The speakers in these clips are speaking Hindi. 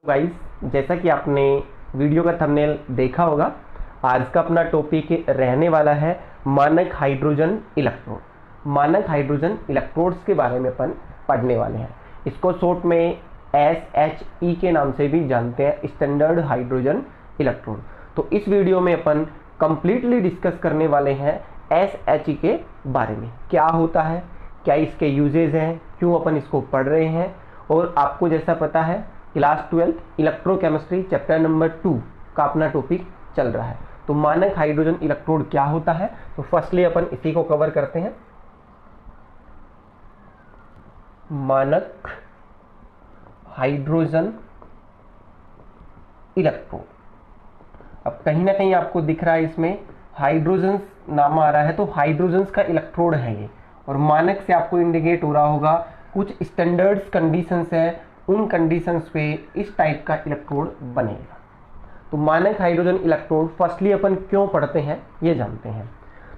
गाइस, जैसा कि आपने वीडियो का थंबनेल देखा होगा, आज का अपना टॉपिक रहने वाला है मानक हाइड्रोजन इलेक्ट्रोड। मानक हाइड्रोजन इलेक्ट्रोड्स के बारे में अपन पढ़ने वाले हैं। इसको शॉर्ट में SHE के नाम से भी जानते हैं, स्टैंडर्ड हाइड्रोजन इलेक्ट्रोड। तो इस वीडियो में अपन कंप्लीटली डिस्कस करने वाले हैं SHE के बारे में, क्या होता है, क्या इसके यूजेज हैं, क्यों अपन इसको पढ़ रहे हैं। और आपको जैसा पता है क्लास 12 इलेक्ट्रोकेमिस्ट्री चैप्टर नंबर 2 का अपना टॉपिक चल रहा है। तो मानक हाइड्रोजन इलेक्ट्रोड क्या होता है, तो फर्स्टली अपन इसी को कवर करते हैं। मानक हाइड्रोजन इलेक्ट्रोड, अब कहीं ना कहीं आपको दिख रहा है इसमें हाइड्रोजन नाम आ रहा है, तो हाइड्रोजन का इलेक्ट्रोड है ये। और मानक से आपको इंडिकेट हो रहा होगा कुछ स्टैंडर्ड्स कंडीशंस है, उन कंडीशंस पे इस टाइप का इलेक्ट्रोड बनेगा। तो मानक हाइड्रोजन इलेक्ट्रोड फर्स्टली अपन क्यों पढ़ते हैं ये जानते हैं।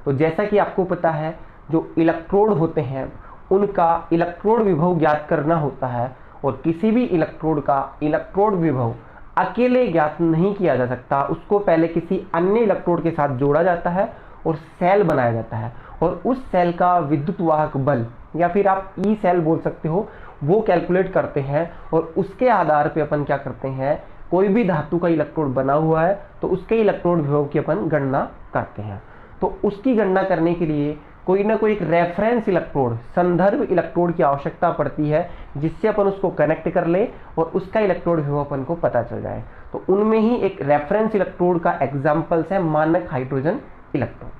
तो जैसा कि आपको पता है जो इलेक्ट्रोड होते हैं उनका इलेक्ट्रोड विभव ज्ञात करना होता है, और किसी भी इलेक्ट्रोड का इलेक्ट्रोड विभव अकेले ज्ञात नहीं किया जा सकता, उसको पहले किसी अन्य इलेक्ट्रोड के साथ जोड़ा जाता है और सेल बनाया जाता है, और उस सेल का विद्युत वाहक बल या फिर आप ई सेल बोल सकते हो, वो कैलकुलेट करते हैं। और उसके आधार पे अपन क्या करते हैं, कोई भी धातु का इलेक्ट्रोड बना हुआ है तो उसके इलेक्ट्रोड विभव की अपन गणना करते हैं। तो उसकी गणना करने के लिए कोई ना कोई एक रेफरेंस इलेक्ट्रोड, संदर्भ इलेक्ट्रोड की आवश्यकता पड़ती है, जिससे अपन उसको कनेक्ट कर ले और उसका इलेक्ट्रोड विभव अपन को पता चल जाए। तो उनमें ही एक रेफरेंस इलेक्ट्रोड का एग्जाम्पल्स है मानक हाइड्रोजन इलेक्ट्रोड,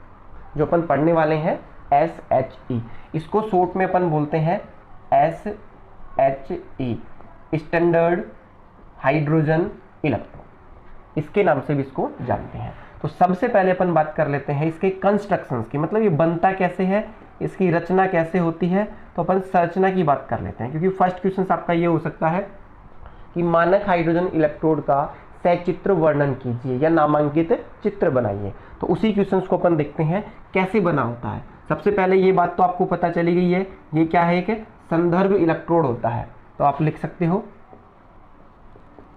जो अपन पढ़ने वाले हैं SHE। इसको शॉर्ट में अपन बोलते हैं SHE, स्टैंडर्ड हाइड्रोजन इलेक्ट्रोड, इसके नाम से भी इसको जानते हैं। तो सबसे पहले अपन बात कर लेते हैं इसके कंस्ट्रक्शंस की, मतलब ये बनता कैसे है, इसकी रचना कैसे होती है। तो अपन संरचना की बात कर लेते हैं, क्योंकि फर्स्ट क्वेश्चन आपका ये हो सकता है कि मानक हाइड्रोजन इलेक्ट्रोड का सचित्र वर्णन कीजिए या नामांकित चित्र बनाइए। तो उसी क्वेश्चन को अपन देखते हैं कैसे बना होता है। सबसे पहले ये बात तो आपको पता चली गई है, ये क्या है कि संदर्भ इलेक्ट्रोड होता है। तो आप लिख सकते हो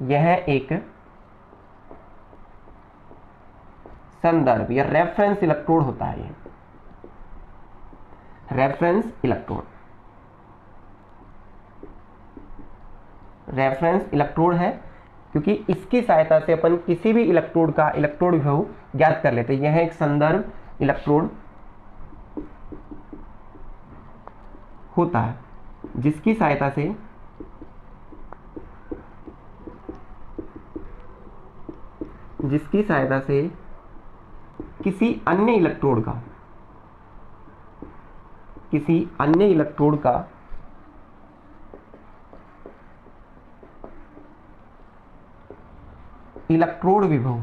यह एक संदर्भ या रेफरेंस इलेक्ट्रोड होता है। ये रेफरेंस इलेक्ट्रोड, रेफरेंस इलेक्ट्रोड है क्योंकि इसकी सहायता से अपन किसी भी इलेक्ट्रोड का इलेक्ट्रोड विभव ज्ञात कर लेते हैं। यह एक संदर्भ इलेक्ट्रोड होता है जिसकी सहायता से किसी अन्य इलेक्ट्रोड का इलेक्ट्रोड विभव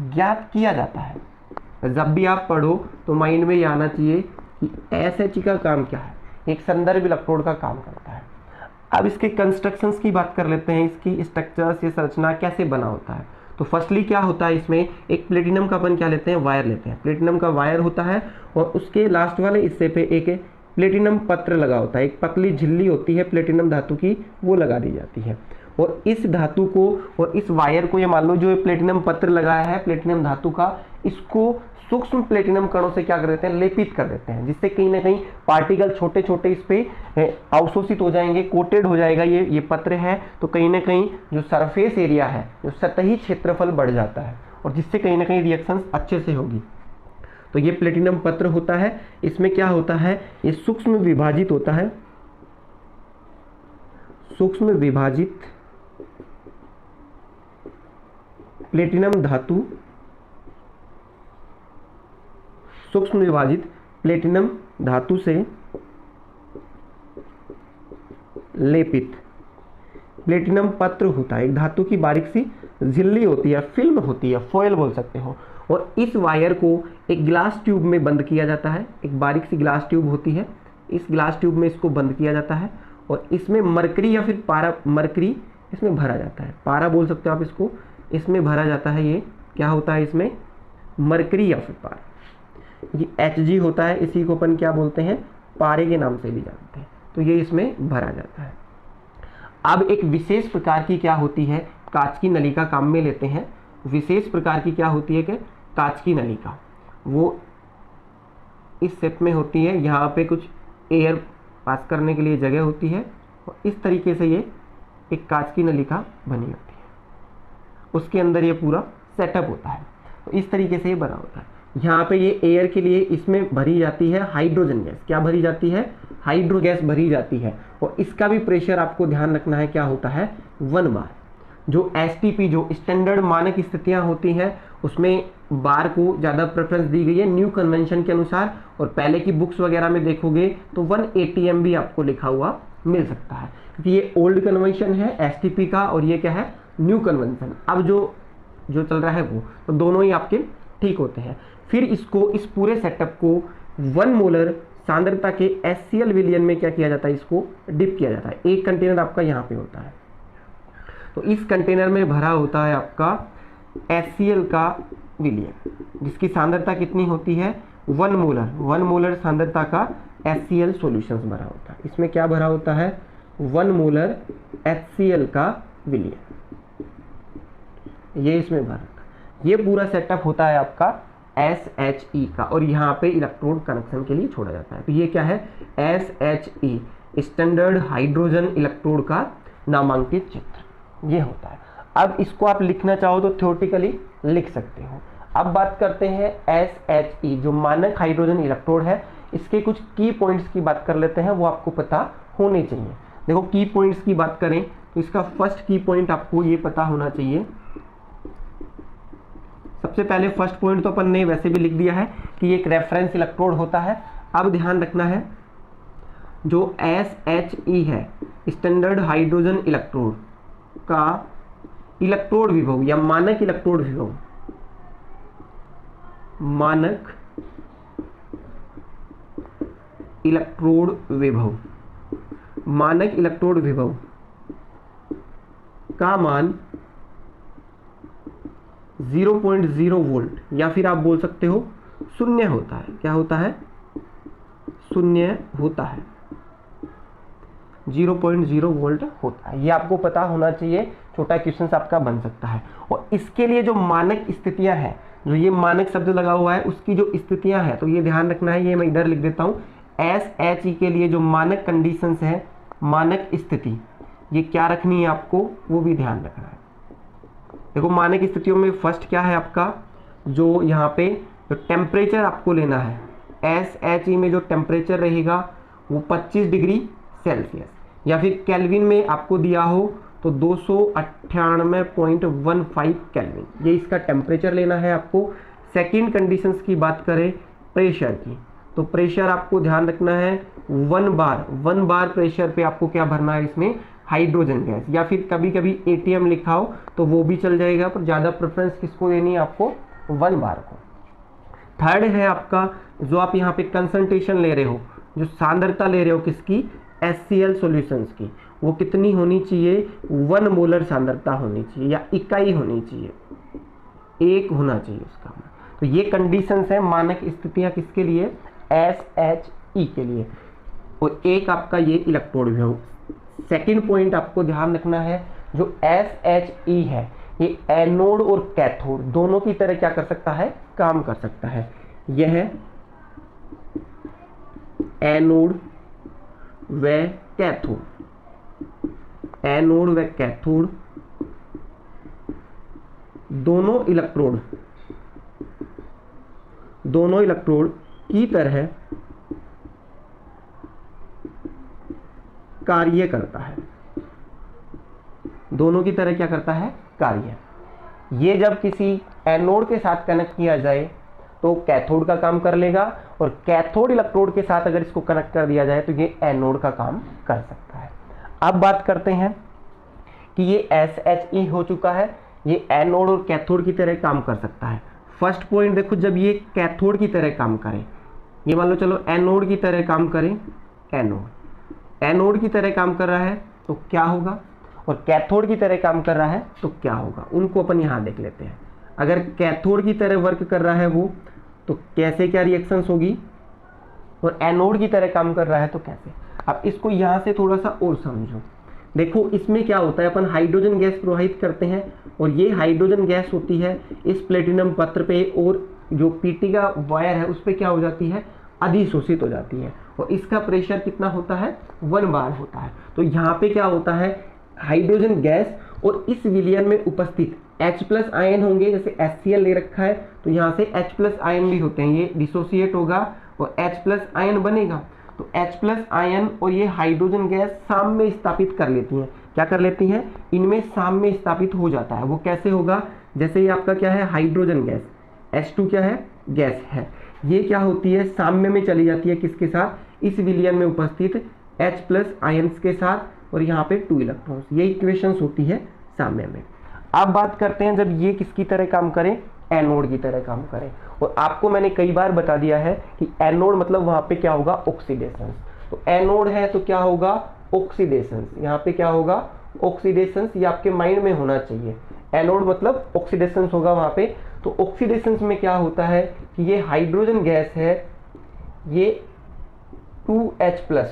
ज्ञात किया जाता है। जब भी आप पढ़ो तो माइंड में ये आना चाहिए कि SHE का काम क्या है, एक संदर्भ इलेक्ट्रोड का काम करता है। अब इसके कंस्ट्रक्शंस की बात कर लेते हैं, इसकी स्ट्रक्चर्स या संरचना कैसे बना होता है। तो फर्स्टली क्या होता है, इसमें एक प्लेटिनम का अपन क्या लेते हैं, वायर लेते हैं। प्लेटिनम का वायर होता है और उसके लास्ट वाले हिस्से पे एक प्लेटिनम पत्र लगा होता है, एक पतली झिल्ली होती है प्लेटिनम धातु की, वो लगा दी जाती है। और इस धातु को और इस वायर को, ये मान लो जो प्लेटिनम पत्र लगाया है प्लेटिनम धातु का, इसको सूक्ष्म प्लेटिनम कणों से क्या कर देते हैं, लेपित कर देते हैं, जिससे कहीं ना कहीं पार्टिकल छोटे छोटे इस पे अवशोषित हो जाएंगे, कोटेड हो जाएगा। ये पत्र है तो कहीं ना कहीं जो सरफेस एरिया है, जो सतही क्षेत्रफल बढ़ जाता है, और जिससे कहीं ना कहीं रिएक्शन अच्छे से होगी। तो ये प्लेटिनम पत्र होता है, इसमें क्या होता है, ये सूक्ष्म विभाजित होता है, सूक्ष्म विभाजित प्लेटिनम धातु, सूक्ष्म विभाजित प्लेटिनम धातु से लेपित प्लेटिनम पत्र होता है। एक धातु की बारीक सी झिल्ली होती है, फिल्म होती है, फॉयल बोल सकते हो। और इस वायर को एक ग्लास ट्यूब में बंद किया जाता है, एक बारीक सी ग्लास ट्यूब होती है, इस ग्लास ट्यूब में इसको बंद किया जाता है, और इसमें मरकरी या फिर पारा, मरकरी इसमें भरा जाता है, पारा बोल सकते हो आप इसको, इसमें भरा जाता है। ये क्या होता है, इसमें मरकरी या फिर पारा, ये Hg होता है, इसी को अपन क्या बोलते हैं, पारे के नाम से भी जानते हैं। तो ये इसमें भरा जाता है। अब एक विशेष प्रकार की क्या होती है, कांच की नली का काम में लेते हैं। विशेष प्रकार की क्या होती है कि कांच की नली का, वो इस शेप में होती है, यहाँ पे कुछ एयर पास करने के लिए जगह होती है और इस तरीके से ये एक कांच की नली का बनी होती है, उसके अंदर ये पूरा सेटअप होता है। तो इस तरीके से ये बना होता है। यहाँ पे ये एयर के लिए इसमें भरी जाती है हाइड्रोजन गैस। क्या भरी जाती है, हाइड्रो गैस भरी जाती है। और इसका भी प्रेशर आपको ध्यान रखना है, क्या होता है, 1 बार। जो STP जो स्टैंडर्ड मानक स्थितियाँ होती हैं उसमें बार को ज़्यादा प्रेफरेंस दी गई है न्यू कन्वेंशन के अनुसार। और पहले की बुक्स वगैरह में देखोगे तो 1 ATM भी आपको लिखा हुआ मिल सकता है, क्योंकि ये ओल्ड कन्वेंशन है STP का और ये क्या है, न्यू कन्वेंशन। अब जो चल रहा है वो, तो दोनों ही आपके ठीक होते हैं। फिर इसको, इस पूरे सेटअप को 1 मोलर सांद्रता के HCl विलयन में क्या किया जाता है, इसको डिप किया जाता है। एक कंटेनर आपका यहाँ पे होता है, तो इस कंटेनर में भरा होता है आपका HCl का विलयन, जिसकी सांद्रता कितनी होती है, 1 मोलर सांद्रता का HCl सॉल्यूशंस भरा होता है। इसमें क्या भरा होता है, 1 मोलर HCl का विलयन, ये इसमें भरा। ये पूरा सेटअप होता है आपका SHE का, और यहाँ पे इलेक्ट्रोड कनेक्शन के लिए छोड़ा जाता है। तो ये क्या है, SHE स्टैंडर्ड हाइड्रोजन इलेक्ट्रोड का नामांकित चित्र, ये होता है। अब इसको आप लिखना चाहो तो थ्योरेटिकली लिख सकते हो। अब बात करते हैं SHE जो मानक हाइड्रोजन इलेक्ट्रोड है, इसके कुछ की पॉइंट्स की बात कर लेते हैं, वो आपको पता होने चाहिए। देखो की पॉइंट्स की बात करें तो इसका फर्स्ट की पॉइंट आपको ये पता होना चाहिए। सबसे पहले फर्स्ट पॉइंट तो अपन ने वैसे भी लिख दिया है कि ये एक रेफरेंस इलेक्ट्रोड होता है। अब ध्यान रखना है, जो SHE है स्टैंडर्ड हाइड्रोजन इलेक्ट्रोड का इलेक्ट्रोड विभव या मानक इलेक्ट्रोड विभव, मानक इलेक्ट्रोड विभव, मानक इलेक्ट्रोड विभव का मान 0.0 वोल्ट या फिर आप बोल सकते हो शून्य होता है। क्या होता है, शून्य होता है, 0.0 वोल्ट होता है। ये आपको पता होना चाहिए, छोटा क्वेश्चन आपका बन सकता है। और इसके लिए जो मानक स्थितियां हैं, जो ये मानक शब्द लगा हुआ है उसकी जो स्थितियां हैं, तो ये ध्यान रखना है। ये मैं इधर लिख देता हूँ, SHE के लिए जो मानक कंडीशंस है, मानक स्थिति, ये क्या रखनी है आपको, वो भी ध्यान रखना है। देखो मानक स्थितियों में फर्स्ट क्या है आपका, जो यहाँ पे जो टेम्परेचर आपको लेना है, SHE में जो टेम्परेचर रहेगा वो 25 डिग्री सेल्सियस, या फिर केल्विन में आपको दिया हो तो 298.15 केल्विन, ये इसका टेम्परेचर लेना है आपको। सेकंड कंडीशंस की बात करें प्रेशर की, तो प्रेशर आपको ध्यान रखना है 1 बार प्रेशर पे आपको क्या भरना है, इसमें हाइड्रोजन गैस, या फिर कभी कभी ATM लिखा हो तो वो भी चल जाएगा, पर ज़्यादा प्रेफरेंस किसको देनी है आपको, 1 बार को। थर्ड है आपका, जो आप यहाँ पे कंसंट्रेशन ले रहे हो, जो सांद्रता ले रहे हो किसकी, HCl सॉल्यूशंस की, वो कितनी होनी चाहिए, 1 मोलर सांद्रता होनी चाहिए या इकाई होनी चाहिए, 1 होना चाहिए उसका। तो ये कंडीशंस है मानक स्थितियाँ किसके लिए, SHE के लिए। और एक आपका ये इलेक्ट्रोड विभव। सेकंड पॉइंट आपको ध्यान रखना है, जो SHE है ये एनोड और कैथोड दोनों की तरह क्या कर सकता है, काम कर सकता है। यह एनोड व कैथोड, एनोड व कैथोड दोनों इलेक्ट्रोड की तरह कार्य करता है, दोनों की तरह क्या करता है, कार्य। ये जब किसी एनोड के साथ कनेक्ट किया जाए तो कैथोड का काम कर लेगा, और कैथोड इलेक्ट्रोड के साथ अगर इसको कनेक्ट कर दिया जाए तो ये एनोड का काम कर सकता है। अब बात करते हैं कि ये SHE हो चुका है, ये एनोड और कैथोड की तरह काम कर सकता है। फर्स्ट पॉइंट देखो, जब ये कैथोड की तरह काम करे, ये मान लो चलो एनोड की तरह काम करे, एनोड की तरह काम कर रहा है तो क्या होगा, और कैथोड की तरह काम कर रहा है तो क्या होगा, उनको अपन यहाँ देख लेते हैं। अगर कैथोड की तरह वर्क कर रहा है वो, तो कैसे क्या रिएक्शंस होगी, और एनोड की तरह काम कर रहा है तो कैसे। अब इसको यहाँ से थोड़ा सा और समझो। देखो इसमें क्या होता है, अपन हाइड्रोजन गैस प्रवाहित करते हैं और ये हाइड्रोजन गैस होती है इस प्लेटिनम पत्र पे, और जो पीटी का वायर है उस पर क्या हो जाती है, अधिशोषित हो जाती है, और इसका प्रेशर कितना होता है, 1 बार होता है। तो यहाँ पे क्या होता है, हाइड्रोजन गैस और इस विलयन में उपस्थित H+ आयन होंगे, जैसे HCl ले रखा है तो यहाँ से H+ आयन भी होते हैं, ये डिसोसिएट होगा और H+ आयन बनेगा। तो H+ आयन और ये हाइड्रोजन गैस साम्य स्थापित कर लेती हैं। क्या कर लेती हैं, इनमें साम्य स्थापित हो जाता है। वो कैसे होगा, जैसे ये आपका क्या है, हाइड्रोजन गैस, H2 क्या है, गैस है, ये क्या होती है, साम्य में चली जाती है किसके साथ, इस विलयन में उपस्थित H+ आयन्स के साथ, और यहाँ पे 2 इलेक्ट्रॉन्स, ये इक्वेशंस होती है साम्य में। अब बात करते हैं जब ये किसकी तरह काम करें, एनोड की तरह काम करें। और आपको मैंने कई बार बता दिया है कि एनोड मतलब वहां पे क्या होगा, ऑक्सीडेशन। तो एनोड है तो क्या होगा, ऑक्सीडेशन, यहाँ पे क्या होगा, ऑक्सीडेशन, ये आपके माइंड में होना चाहिए। एनोड मतलब ऑक्सीडेशन होगा वहां पे। तो ऑक्सीडेशन में क्या होता है कि ये हाइड्रोजन गैस है, ये 2H+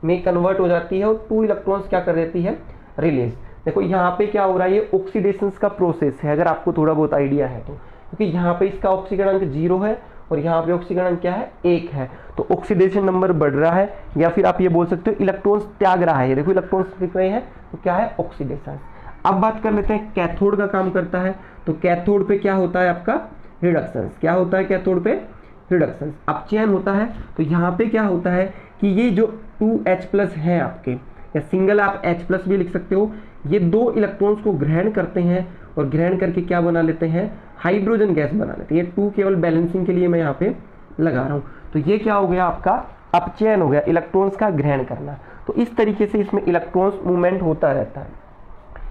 में कन्वर्ट हो जाती है और 2 इलेक्ट्रॉन्स क्या कर देती है, रिलीज। देखो यहाँ पे क्या हो रहा है, ये ऑक्सीडेशन का प्रोसेस है, अगर आपको थोड़ा बहुत आइडिया है तो, क्योंकि यहाँ पे इसका ऑक्सीकरणांक 0 है और यहाँ पे ऑक्सीकरणांक क्या है, 1 है, तो ऑक्सीडेशन नंबर बढ़ रहा है, या फिर आप ये बोल सकते हो इलेक्ट्रॉन्स त्याग रहा है। देखो इलेक्ट्रॉन्स दिख रहे हैं तो क्या है, ऑक्सीडेशन। अब बात कर लेते हैं कैथोड का काम करता है। तो कैथोड पे क्या होता है आपका, रिडक्शन। क्या होता है कैथोड पे, रिडक्शन, अपचयन होता है। तो यहाँ पे क्या होता है कि ये जो 2H+ है आपके, या सिंगल आप H+ भी लिख सकते हो, ये 2 इलेक्ट्रॉन्स को ग्रहण करते हैं और ग्रहण करके क्या बना लेते हैं, हाइड्रोजन गैस बना लेते हैं। ये 2 केवल बैलेंसिंग के लिए मैं यहाँ पे लगा रहा हूँ। तो ये क्या हो गया आपका, अपचयन हो गया, इलेक्ट्रॉन्स का ग्रहण करना। तो इस तरीके से इसमें इलेक्ट्रॉन्स मूवमेंट होता रहता है,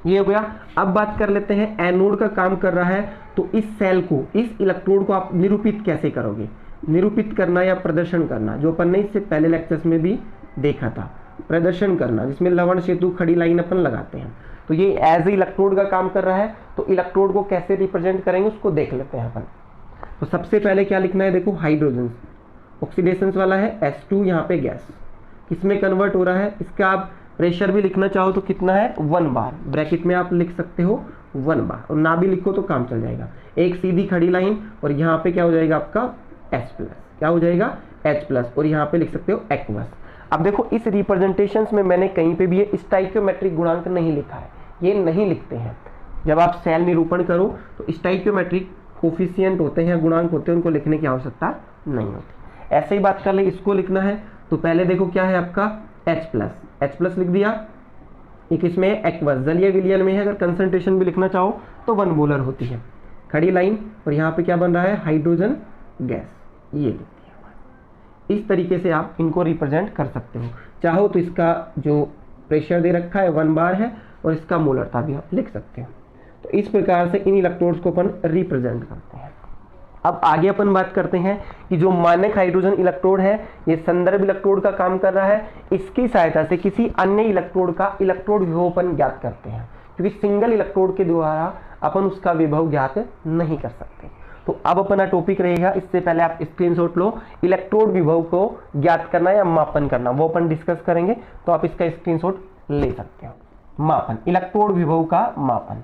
ये हो गया। अब बात कर लेते हैं एनोड का काम कर रहा है। तो इस सेल को, इस इलेक्ट्रोड को आप निरूपित कैसे करोगे, निरूपित करना या प्रदर्शन करना, जो अपन ने इससे पहले लेक्चर्स में भी देखा था, प्रदर्शन करना, जिसमें लवण सेतु खड़ी लाइन अपन लगाते हैं। तो ये एज ए इलेक्ट्रोड का काम कर रहा है। तो इलेक्ट्रोड को कैसे रिप्रेजेंट करेंगे उसको देख लेते हैं अपन। तो सबसे पहले क्या लिखना है, देखो हाइड्रोजन ऑक्सीडेशन वाला है, H2 यहाँ पे गैस, किसमें कन्वर्ट हो रहा है, इसका आप प्रेशर भी लिखना चाहो तो कितना है, 1 बार, ब्रैकेट में आप लिख सकते हो 1 बार, और ना भी लिखो तो काम चल जाएगा। एक सीधी खड़ी लाइन और यहाँ पे क्या हो जाएगा आपका H+, क्या हो जाएगा H+, और यहाँ पे लिख सकते हो एक्वस। अब देखो इस रिप्रेजेंटेशंस में मैंने कहीं पे भी ये स्टाइकियोमेट्रिक गुणांक नहीं लिखा है, ये नहीं लिखते हैं। जब आप सेल निरूपण करो तो स्टाइकियोमेट्रिक कोफिशिएंट होते हैं, गुणांक होते हैं, उनको लिखने की आवश्यकता नहीं होती। ऐसे ही बात कर ले, इसको लिखना है तो पहले देखो क्या है आपका H+ लिख दिया, एक इसमें एक्वस, जलीय विलयन में है। अगर कंसंट्रेशन भी लिखना चाहो तो 1 मोलर होती है, खड़ी लाइन, और यहाँ पे क्या बन रहा है, हाइड्रोजन गैस, ये लिखती है। इस तरीके से आप इनको रिप्रेजेंट कर सकते हो। चाहो तो इसका जो प्रेशर दे रखा है 1 बार है, और इसका मोलरता भी आप लिख सकते हो। तो इस प्रकार से इन इलेक्ट्रोड्स को अपन रिप्रेजेंट करते हैं। अब आगे अपन बात करते हैं कि जो मानक हाइड्रोजन इलेक्ट्रोड है, ये संदर्भ इलेक्ट्रोड का काम कर रहा है। इसकी सहायता से किसी अन्य इलेक्ट्रोड का इलेक्ट्रोड विभव अपन ज्ञात करते हैं, क्योंकि सिंगल इलेक्ट्रोड के द्वारा अपन उसका विभव ज्ञात नहीं कर सकते। तो अब अपना टॉपिक रहेगा, इससे पहले आप स्क्रीनशॉट लो, इलेक्ट्रोड विभव को ज्ञात करना या मापन करना, वो अपन डिस्कस करेंगे। तो आप इसका स्क्रीनशॉट ले सकते हो। मापन, इलेक्ट्रोड विभव का मापन,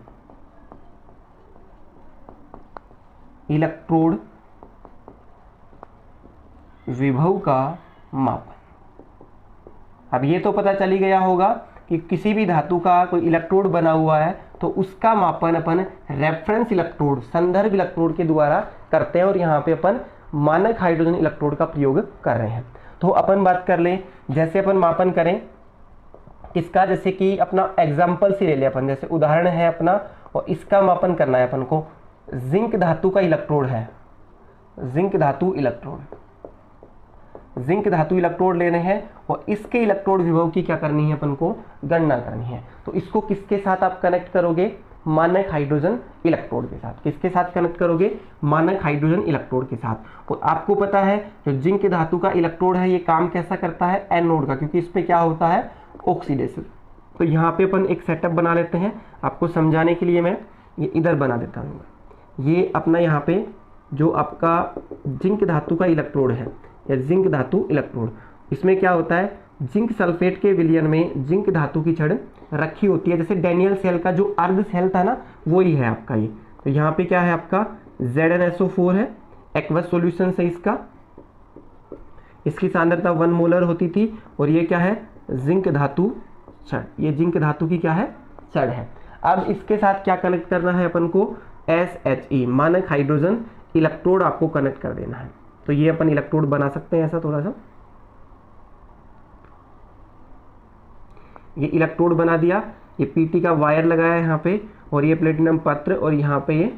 इलेक्ट्रोड विभव का मापन। अब ये तो पता चली गया होगा कि किसी भी धातु का कोई इलेक्ट्रोड बना हुआ है तो उसका मापन अपन रेफरेंस इलेक्ट्रोड, संदर्भ इलेक्ट्रोड के द्वारा करते हैं, और यहाँ पे अपन मानक हाइड्रोजन इलेक्ट्रोड का प्रयोग कर रहे हैं। तो अपन बात कर ले, जैसे अपन मापन करें इसका, जैसे कि अपना एग्जाम्पल से ले ले अपन, जैसे उदाहरण है अपना, और इसका मापन करना है अपन को। जिंक धातु का इलेक्ट्रोड है, जिंक धातु इलेक्ट्रोड, जिंक धातु इलेक्ट्रोड लेने हैं, और इसके इलेक्ट्रोड विभव की क्या करनी है अपन को, गणना करनी है। तो इसको किसके साथ आप कनेक्ट करोगे, मानक हाइड्रोजन इलेक्ट्रोड के साथ। किसके साथ कनेक्ट करोगे, मानक हाइड्रोजन इलेक्ट्रोड के साथ। और आपको पता है जो जिंक धातु का इलेक्ट्रोड है, ये काम कैसा करता है, एनोड का, क्योंकि इस पे क्या होता है, ऑक्सीडेशन। तो यहाँ पे अपन एक सेटअप बना लेते हैं, आपको समझाने के लिए मैं ये इधर बना देता हूँ। ये अपना यहाँ पे जो आपका जिंक धातु का इलेक्ट्रोड है या जिंक धातु इलेक्ट्रोड, इसमें क्या होता है, जिंक सल्फेट के विलयन में जिंक धातु की छड़ रखी होती है। जैसे डैनियल सेल का जो अर्ध सेल था ना, वही है आपका ये। तो यहाँ पे क्या है आपका ZnSO4 है, एक्वस सॉल्यूशन है इसका, इसकी सांद्रता 1 मोलर होती थी। और ये क्या है, जिंक धातु छड़, ये जिंक धातु की क्या है, छड़ है। अब इसके साथ क्या कनेक्ट करना है अपन को, SHE मानक हाइड्रोजन इलेक्ट्रोड आपको कनेक्ट कर देना है। तो ये अपन इलेक्ट्रोड बना सकते हैं ऐसा थोड़ा सा, ये इलेक्ट्रोड बना दिया, ये पीटी का वायर लगाया है यहाँ पे, और ये प्लेटिनम पत्र, और यहाँ पे ये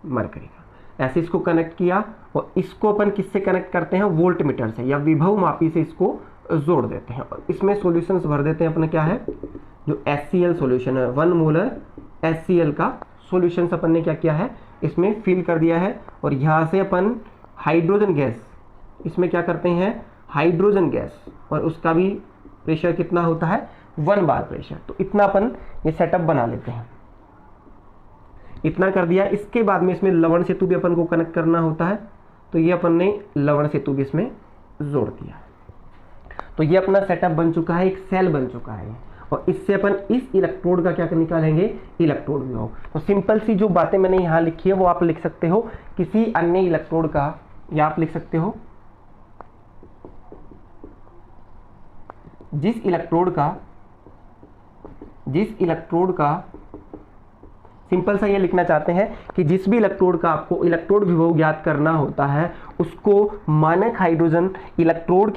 मरकरी का, ऐसे इसको कनेक्ट किया। और इसको अपन किससे कनेक्ट करते हैं, वोल्ट मीटर से या विभव मापी से इसको जोड़ देते हैं। और इसमें सॉल्यूशंस भर देते हैं अपने, क्या है, जो HCl सॉल्यूशन है, 1 मोलर HCl का सॉल्यूशंस अपन ने क्या किया है, इसमें फिल कर दिया है। और यहाँ से अपन हाइड्रोजन गैस, इसमें क्या करते हैं, हाइड्रोजन गैस, और उसका भी प्रेशर कितना होता है, 1 बार प्रेशर। तो इतना अपन ये सेटअप बना लेते हैं, इतना कर दिया। इसके बाद में इसमें लवण सेतु भी अपन को कनेक्ट करना होता है, तो ये अपन ने लवण सेतु भी इसमें जोड़ दिया। तो ये अपना सेटअप बन चुका है, एक सेल बन चुका है। और इससे अपन इस इलेक्ट्रोड का क्या निकालेंगे, इलेक्ट्रोड विभव। तो सिंपल सी जो बातें मैंने यहाँ लिखी है वो आप लिख सकते हो किसी अन्य इलेक्ट्रोड का, या आप लिख सकते हो जिस इलेक्ट्रोड का सिंपल सा ये लिखना चाहते हैं कि जिस भी इलेक्ट्रोड का आपको इलेक्ट्रोड विभव ज्ञात करना होता है, उसको मानक हाइड्रोजन इलेक्ट्रोड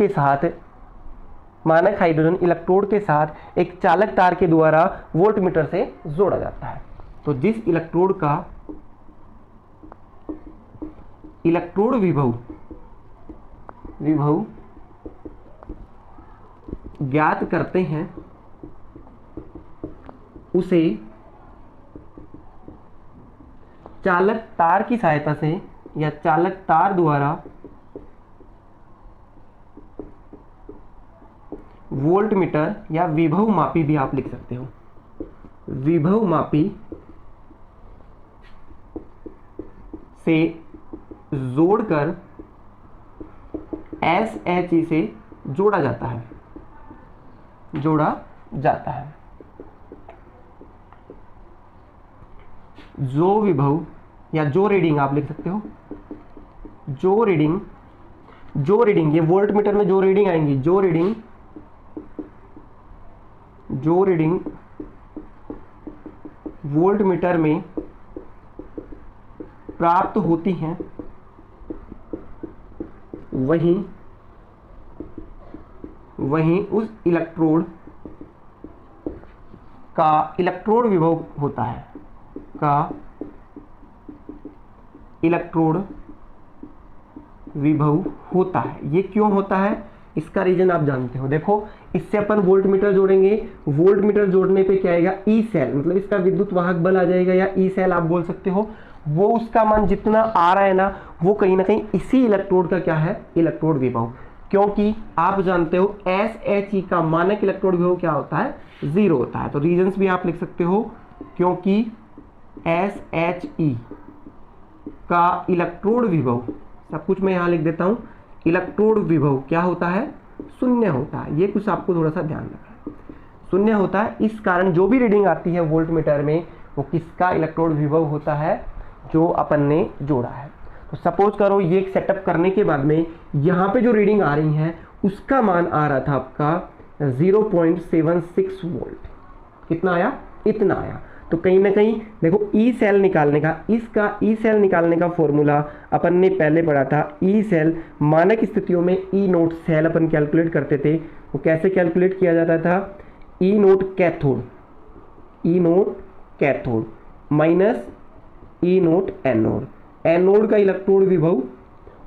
के साथ एक चालक तार के द्वारा वोल्टमीटर से जोड़ा जाता है। तो जिस इलेक्ट्रोड का इलेक्ट्रोड विभव ज्ञात करते हैं, उसे चालक तार की सहायता से या चालक तार द्वारा वोल्ट मीटर या विभव मापी भी आप लिख सकते हो, विभव मापी से जोड़कर SHE से जोड़ा जाता है। जो विभव या जो रीडिंग आप लिख सकते हो, जो रीडिंग ये वोल्ट मीटर में जो रीडिंग आएंगी, जो रीडिंग वोल्ट मीटर में प्राप्त होती हैं, वहीं उस इलेक्ट्रोड का इलेक्ट्रोड विभव होता है, ये क्यों होता है, इसका रीजन आप जानते हो। देखो, इससे अपन वोल्ट मीटर जोड़ेंगे, वोल्ट मीटर जोड़ने पे क्या आएगा, ई सेल, मतलब इसका विद्युत वाहक बल आ जाएगा, या ई सेल आप बोल सकते हो। वो उसका मान जितना आ रहा है ना, वो कहीं ना कहीं इसी इलेक्ट्रोड का क्या है, इलेक्ट्रोड विभव। क्योंकि आप जानते हो SHE का मानक इलेक्ट्रोड विभव क्या होता है, 0 होता है। तो रीजंस भी आप लिख सकते हो, क्योंकि SHE का इलेक्ट्रोड विभव, सब कुछ मैं यहाँ लिख देता हूँ, इलेक्ट्रोड विभव क्या होता है, 0 होता है। ये कुछ आपको थोड़ा सा ध्यान रखना है, 0 होता है। इस कारण जो भी रीडिंग आती है वोल्ट मीटर में, वो किसका इलेक्ट्रोड विभव होता है, जो अपन ने जोड़ा है। तो सपोज करो ये एक सेटअप करने के बाद में यहाँ पे जो रीडिंग आ रही है, उसका मान आ रहा था आपका 0.76 वोल्ट। कितना आया, इतना आया। तो कहीं ना कहीं देखो, ई सेल निकालने का, इसका ई सेल निकालने का फॉर्मूला अपन ने पहले पढ़ा था। ई सेल मानक स्थितियों में ई नोट सेल अपन कैलकुलेट करते थे। वो कैसे कैलकुलेट किया जाता था, ई नोट कैथोड माइनस ई नोट एनोड। एनोड का इलेक्ट्रोड विभव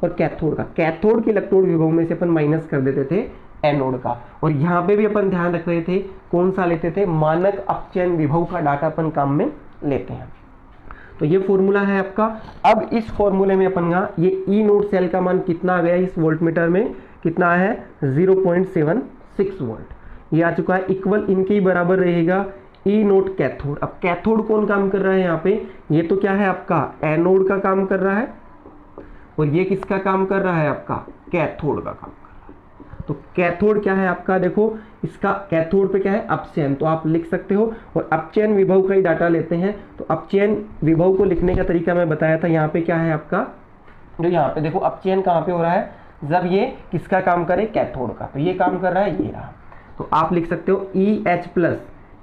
और कैथोड के इलेक्ट्रोड विभव में से अपन माइनस कर देते थे एनोड का। और यहाँ पे भी अपन ध्यान रख रहे थे, कौन सा लेते थे, मानक अपचयन विभव का डाटा अपन काम में लेते हैं। तो ये फॉर्मूला है आपका। अब इस फॉर्मूले में अपन का ये ई नोट सेल का मान कितना आ गया, इस वोल्ट मीटर में कितना है, 0.76 वोल्ट। ये आ चुका है। इक्वल इनके ही बराबर रहेगा ई नोट कैथोड। अब कैथोड कौन काम कर रहा है यहाँ पे, ये तो क्या है आपका एनोड का काम कर रहा है। और ये किसका काम कर रहा है आपका, कैथोड का काम कर रहा है। तो कैथोड क्या है आपका, देखो इसका कैथोड पे क्या है, अपचयन, तो आप लिख सकते हो। और अपचयन विभव का ही डाटा लेते हैं, तो अपचयन विभव को लिखने का तरीका मैं बताया था। यहाँ पे क्या है आपका, जो यहाँ पे देखो अपचयन कहाँ पे हो रहा है, जब ये किसका काम करे, कैथोड का, तो ये काम कर रहा है, ये रहा। तो आप लिख सकते हो EH+,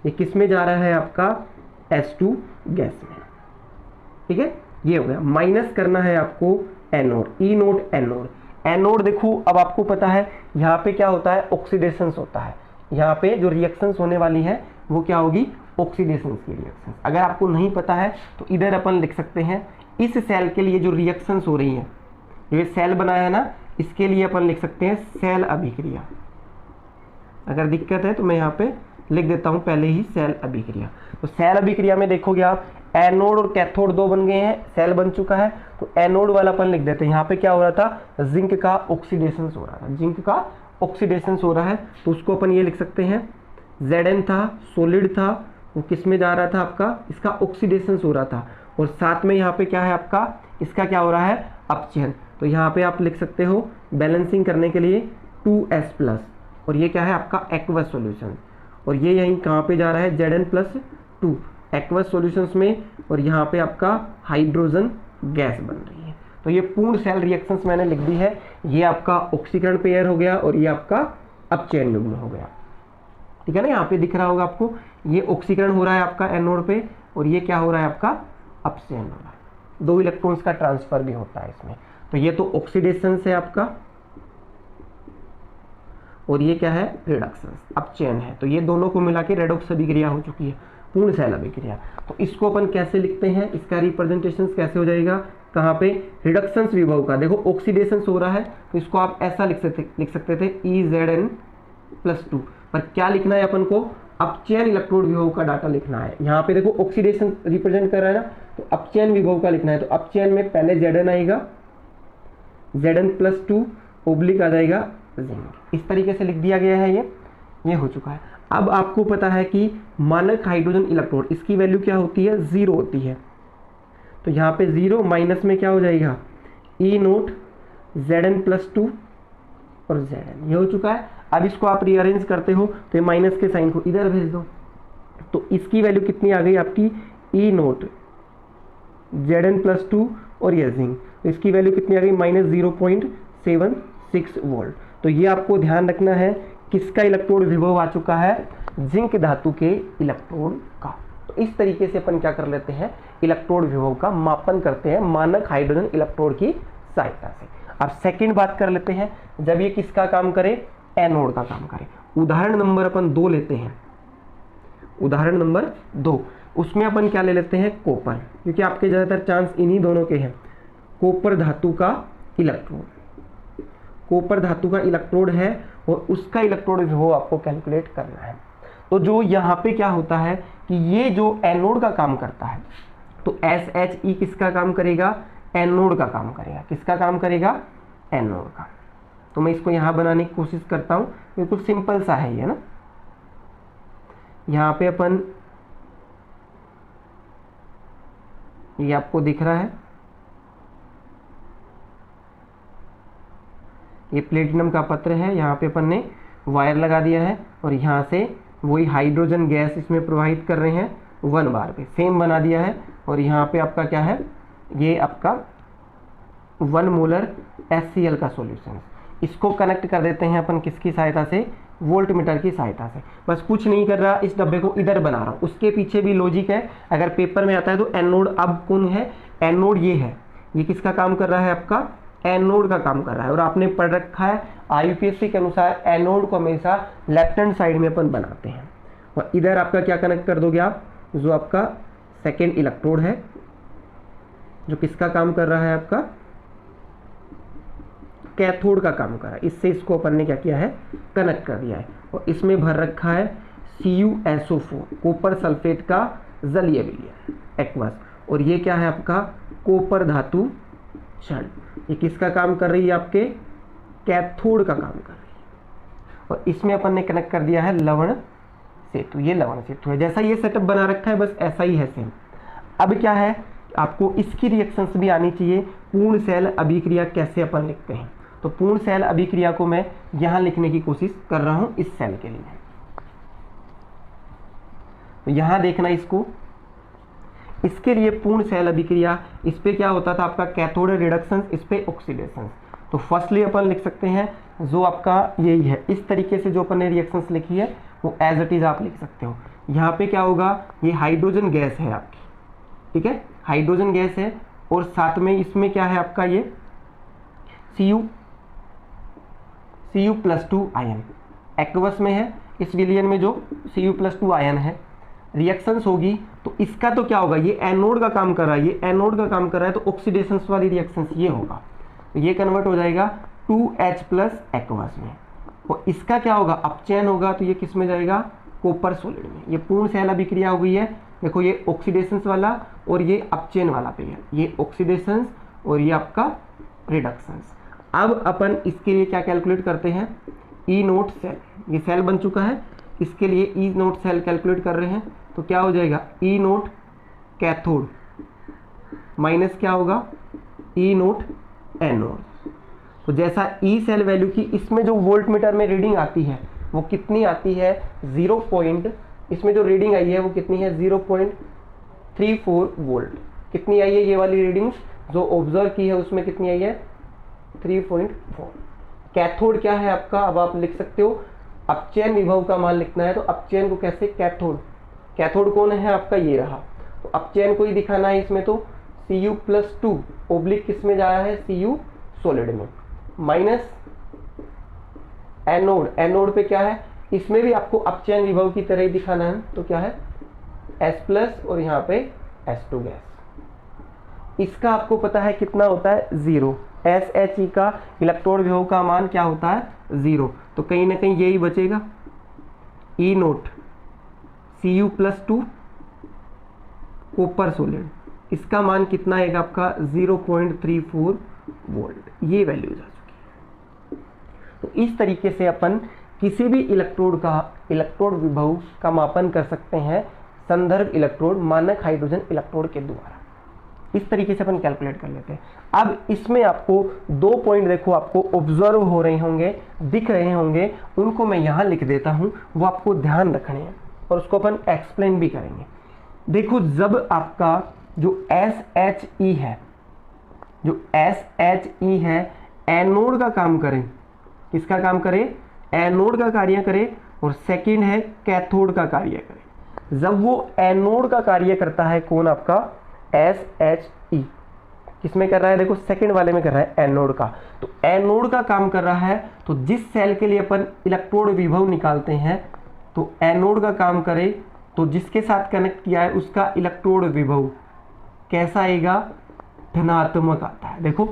ये किस में जा रहा है आपका, H2 गैस में, ठीक है, ये हो गया। माइनस करना है आपको एनोड, ई नोट एनोड। एनोड देखो अब आपको पता है यहाँ पे क्या होता है, ऑक्सीडेशंस होता है। यहाँ पे जो रिएक्शंस होने वाली है वो क्या होगी, ऑक्सीडेशंस की रिएक्शंस। अगर आपको नहीं पता है तो इधर अपन लिख सकते हैं, इस सेल के लिए जो रिएक्शंस हो रही है, ये सेल बनाया है ना, इसके लिए अपन लिख सकते हैं सेल अभिक्रिया। अगर दिक्कत है तो मैं यहाँ पे लिख देता हूँ पहले ही सेल अभिक्रिया। तो सेल अभिक्रिया में देखोगे आप, एनोड और कैथोड दो बन गए हैं, सेल बन चुका है, तो एनोड वाला अपन लिख देते हैं। यहाँ पे क्या हो रहा था, जिंक का ऑक्सीडेशन हो रहा था, जिंक का ऑक्सीडेशन हो रहा है, तो उसको अपन ये लिख सकते हैं, Zn था, सॉलिड था, वो किस में जा रहा था आपका, इसका ऑक्सीडेशन हो रहा था। और साथ में यहाँ पे क्या है आपका, इसका क्या हो रहा है, अपचयन। तो यहाँ पे आप लिख सकते हो बैलेंसिंग करने के लिए 2S+, और ये क्या है आपका एक्वस सॉल्यूशन, और ये यहीं कहाँ पे जा रहा है, Zn+2 एक्वस सॉल्यूशंस में, और यहाँ पे आपका हाइड्रोजन गैस बन रही है। तो ये पूर्ण सेल रिएक्शंस मैंने लिख दी है। ये आपका ऑक्सीकरण पेयर हो गया और ये आपका अपचयन युग्म हो गया, ठीक है ना। यहाँ पे दिख रहा होगा आपको, ये ऑक्सीकरण हो रहा है आपका एनोड पे, और ये क्या हो रहा है आपका, अपचयन हो रहा है। 2 इलेक्ट्रॉन्स का ट्रांसफर भी होता है इसमें। तो ये तो ऑक्सीडेशन है आपका, और ये क्या है, रिडक्शन, अपचयन है। तो ये दोनों को मिला के रेडॉक्स अभिक्रिया हो चुकी है, पूर्ण सेल अभिक्रिया। तो इसको अपन कैसे लिखते हैं, इसका रिप्रेजेंटेशन कैसे हो जाएगा, कहाँ पे, रिडक्शन विभव का। देखो ऑक्सीडेशन हो रहा है, तो इसको आप ऐसा लिख सकते थे EZn+2, पर क्या लिखना है अपन को, अपचयन इलेक्ट्रोड विभव का डाटा लिखना है। यहाँ पे देखो ऑक्सीडेशन रिप्रेजेंट कर रहा है ना, तो अपचयन विभव का लिखना है। तो अपचयन में पहले Zn आएगा, Zn+2 ओब्लिक आ जाएगा जिंक, इस तरीके से लिख दिया गया है। ये हो चुका है। अब आपको पता है कि मानक हाइड्रोजन इलेक्ट्रोड, इसकी वैल्यू क्या होती है, 0 होती है। तो यहाँ पे 0 माइनस में क्या हो जाएगा, E0 Zn+2 और Zn, ये हो चुका है। अब इसको आप रीअरेंज करते हो तो ये माइनस के साइन को इधर भेज दो, तो इसकी वैल्यू कितनी आ गई आपकी, E0 Zn+2 और ये जिंक, तो इसकी वैल्यू कितनी आ गई, -0.76 वोल्ट। तो ये आपको ध्यान रखना है, किसका इलेक्ट्रोड विभव आ चुका है, जिंक धातु के इलेक्ट्रोड का। तो इस तरीके से अपन क्या कर लेते हैं, इलेक्ट्रोड विभव का मापन करते हैं मानक हाइड्रोजन इलेक्ट्रोड की सहायता से। अब सेकंड बात कर लेते हैं, जब ये किसका काम करे, एनोड का काम करे। उदाहरण नंबर अपन 2 लेते हैं, उदाहरण नंबर 2, उसमें अपन क्या ले लेते हैं, कॉपर, क्योंकि आपके ज़्यादातर चांस इन्हीं दोनों के हैं। कॉपर धातु का इलेक्ट्रोड, कॉपर धातु का इलेक्ट्रोड है और उसका इलेक्ट्रोड विभव आपको कैलकुलेट करना है। तो जो यहाँ पे क्या होता है कि ये जो एनोड का काम करता है, तो SHE किसका काम करेगा, एनोड का काम करेगा। किसका काम करेगा, एनोड का। तो मैं इसको यहाँ बनाने की कोशिश करता हूँ, बिल्कुल सिंपल सा है ये ना। यहाँ पे अपन, ये आपको दिख रहा है, ये प्लेटिनम का पत्र है, यहाँ पे अपन ने वायर लगा दिया है और यहाँ से वही हाइड्रोजन गैस इसमें प्रवाहित कर रहे हैं 1 बार पे, सेम बना दिया है। और यहाँ पे आपका क्या है, ये आपका 1 मोलर HCl का सॉल्यूशन। इसको कनेक्ट कर देते हैं अपन किसकी सहायता से, वोल्टमीटर की सहायता से। बस कुछ नहीं कर रहा, इस डब्बे को इधर बना रहा हूँ। उसके पीछे भी लॉजिक है, अगर पेपर में आता है तो एनोड अब कौन है, एनोड ये है, ये किसका काम कर रहा है, आपका एनोड का काम कर रहा है। और आपने पढ़ रखा है IUPAC के अनुसार एनोड को हमेशा लेफ्ट हैंड साइड में अपन बनाते हैं। और इधर आपका क्या कनेक्ट कर दोगे आप, जो आपका सेकेंड इलेक्ट्रोड है, जो किसका काम कर रहा है, आपका कैथोड का काम कर रहा है। इससे इसको अपन ने क्या किया है, कनेक्ट कर दिया है। और इसमें भर रखा है CuSO4, कॉपर सल्फेट का जलीय विलयन, एक्वस। और ये क्या है आपका, कॉपर धातु क्षण, ये किसका काम कर रही है, आपके कैथोड का काम कर रही है। और इसमें अपन ने कनेक्ट कर दिया है लवण सेतु, ये लवण सेतु है। जैसा ये सेटअप बना रखा है बस ऐसा ही है सेम। अब क्या है, आपको इसकी रिएक्शंस भी आनी चाहिए। पूर्ण सेल अभिक्रिया कैसे अपन लिखते हैं, तो पूर्ण सेल अभिक्रिया को मैं यहाँ लिखने की कोशिश कर रहा हूँ इस सेल के लिए। तो यहाँ देखना इसको, इसके लिए पूर्ण सेल अभिक्रिया, इस पे क्या होता था आपका कैथोड रिडक्शन, इस पे ऑक्सीडेशन। तो फर्स्टली अपन लिख सकते हैं जो आपका यही है, इस तरीके से जो अपन ने रिएक्शंस लिखी है वो एज इट इज आप लिख सकते हो। यहाँ पे क्या होगा, ये हाइड्रोजन गैस है आपकी, ठीक है, हाइड्रोजन गैस है, और साथ में इसमें क्या है आपका ये Cu+2 आयन एक्वस में है, इस विलियन में जो Cu+2 आयन है, रिएक्शंस होगी तो इसका तो क्या होगा, ये एनोड का काम कर रहा है, ये एनोड का काम कर रहा है, तो ऑक्सीडेशंस वाली रिएक्शंस ये होगा, तो ये कन्वर्ट हो जाएगा 2H+ एक्वस में, और इसका क्या होगा, अपचयन होगा, तो ये किस में जाएगा, कॉपर सॉलिड में। ये पूर्ण सेल अभिक्रिया हो गई है। देखो ये ऑक्सीडेशंस वाला और ये अपचयन वाला पे है, ये ऑक्सीडेशंस और ये आपका रिडक्शंस। अब अपन इसके लिए क्या कैलकुलेट करते हैं, E0 सेल, ये सेल बन चुका है, इसके लिए E0 सेल कैलकुलेट कर रहे हैं, तो क्या हो जाएगा, E0 कैथोड माइनस क्या होगा, E0 एनोड। तो जैसा E सेल वैल्यू की इसमें जो वोल्ट मीटर में रीडिंग आती है वो कितनी आती है, इसमें जो रीडिंग आई है वो कितनी है, 0.34 वोल्ट। कितनी आई है ये वाली रीडिंग्स जो ऑब्जर्व की है उसमें कितनी आई है, 3.4। कैथोड क्या है आपका, अब आप लिख सकते हो, अपचयन विभव का मान लिखना है तो अपचयन को कैसे, कैथोड कौन है आपका, ये रहा, तो अपचयन को ही दिखाना है इसमें, तो Cu+2 ओब्लिक किस में जा रहा है, Cu सॉलिड में, माइनस एनोड पे क्या है, इसमें भी आपको अपचयन विभव की तरह ही दिखाना है, तो क्या है H+ और यहाँ पे H2 गैस। इसका आपको पता है कितना होता है, 0। SHE का इलेक्ट्रोड विभव का मान क्या होता है, 0, तो कहीं ना कहीं यही बचेगा, E0 Cu+2 कॉपर सॉलिड, इसका मान कितना आएगा आपका, 0.34 वोल्ट, ये वैल्यू आ चुकी है। तो इस तरीके से अपन किसी भी इलेक्ट्रोड विभव का मापन कर सकते हैं संदर्भ इलेक्ट्रोड, मानक हाइड्रोजन इलेक्ट्रोड के द्वारा। इस तरीके से अपन कैलकुलेट कर लेते हैं। अब इसमें आपको 2 पॉइंट देखो, आपको ऑब्जर्व हो रहे होंगे, दिख रहे होंगे, उनको मैं यहाँ लिख देता हूँ, वो आपको ध्यान रखने हैं और उसको अपन एक्सप्लेन भी करेंगे। देखो जब आपका जो SHE है, एनोड का काम करे, किसका काम करे, एनोड का कार्य करे, और सेकंड है कैथोड का कार्य करे। जब वो एनोड का कार्य करता है कौन आपका, SHE किसमें कर रहा है, देखो सेकंड वाले में कर रहा है, एनोड का, तो एनोड का काम कर रहा है, तो जिस सेल के लिए अपन इलेक्ट्रोड विभव निकालते हैं तो एनोड का काम करे, तो जिसके साथ कनेक्ट किया है उसका इलेक्ट्रोड विभव कैसा आएगा, धनात्मक आता है। देखो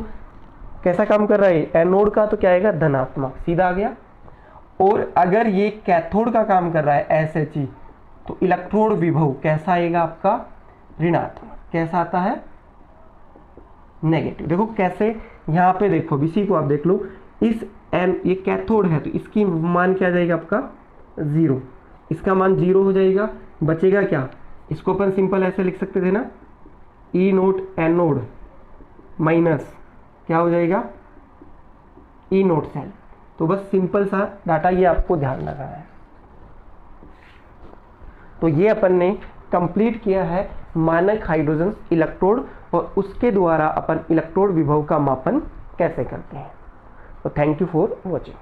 कैसा काम कर रहा है एनोड का, तो क्या आएगा, धनात्मक, सीधा आ गया। और अगर ये कैथोड का काम कर रहा है SHE, तो इलेक्ट्रोड विभव कैसा आएगा आपका, ऋणात्मक। कैसा आता है, नेगेटिव। देखो कैसे, यहाँ पे देखो, इसी को आप देख लो, ये कैथोड है तो इसकी मान क्या जाएगा आपका, 0, इसका मान 0 हो जाएगा, बचेगा क्या, इसको अपन सिंपल ऐसे लिख सकते थे ना, E0 एनोड माइनस क्या हो जाएगा, E0 सेल। तो बस सिंपल सा डाटा ये आपको ध्यान रखना है। तो ये अपन ने कंप्लीट किया है मानक हाइड्रोजन इलेक्ट्रोड, और उसके द्वारा अपन इलेक्ट्रोड विभव का मापन कैसे करते हैं। तो थैंक यू फॉर वॉचिंग।